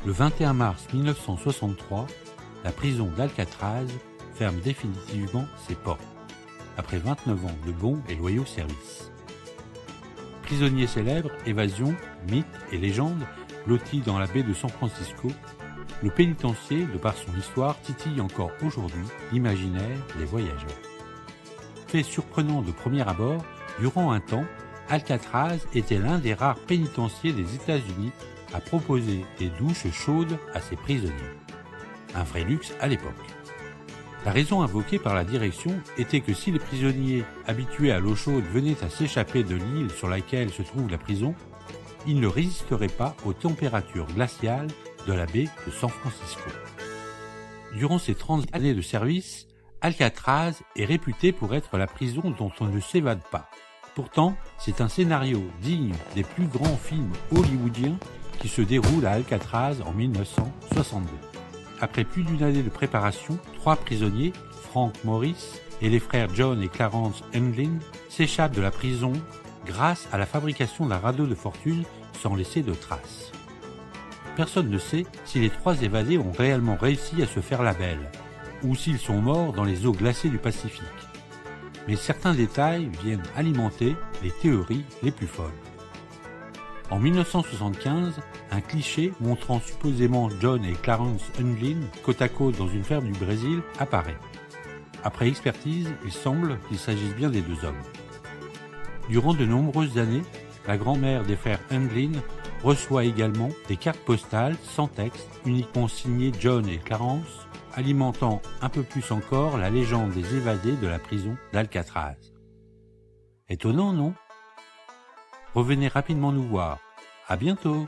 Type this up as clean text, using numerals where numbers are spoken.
Le 21 mars 1963, la prison d'Alcatraz ferme définitivement ses portes, après 29 ans de bons et loyaux services. Prisonniers célèbres, évasions, mythes et légendes blottis dans la baie de San Francisco, le pénitencier, de par son histoire, titille encore aujourd'hui l'imaginaire des voyageurs. Fait surprenant de premier abord, durant un temps, Alcatraz était l'un des rares pénitenciers des États-Unis à proposer des douches chaudes à ses prisonniers. Un vrai luxe à l'époque. La raison invoquée par la direction était que si les prisonniers habitués à l'eau chaude venaient à s'échapper de l'île sur laquelle se trouve la prison, ils ne résisteraient pas aux températures glaciales de la baie de San Francisco. Durant ses 30 années de service, Alcatraz est réputé pour être la prison dont on ne s'évade pas. Pourtant, c'est un scénario digne des plus grands films hollywoodiens qui se déroule à Alcatraz en 1962. Après plus d'une année de préparation, 3 prisonniers, Frank Morris et les frères John et Clarence Handlin, s'échappent de la prison grâce à la fabrication d'un radeau de fortune sans laisser de traces. Personne ne sait si les 3 évadés ont réellement réussi à se faire la belle, ou s'ils sont morts dans les eaux glacées du Pacifique. Mais certains détails viennent alimenter les théories les plus folles. En 1975, un cliché montrant supposément John et Clarence Handlin côte à côte dans une ferme du Brésil apparaît. Après expertise, il semble qu'il s'agisse bien des 2 hommes. Durant de nombreuses années, la grand-mère des frères Handlin reçoit également des cartes postales sans texte, uniquement signées John et Clarence, alimentant un peu plus encore la légende des évadés de la prison d'Alcatraz. Étonnant, non ? Revenez rapidement nous voir. À bientôt.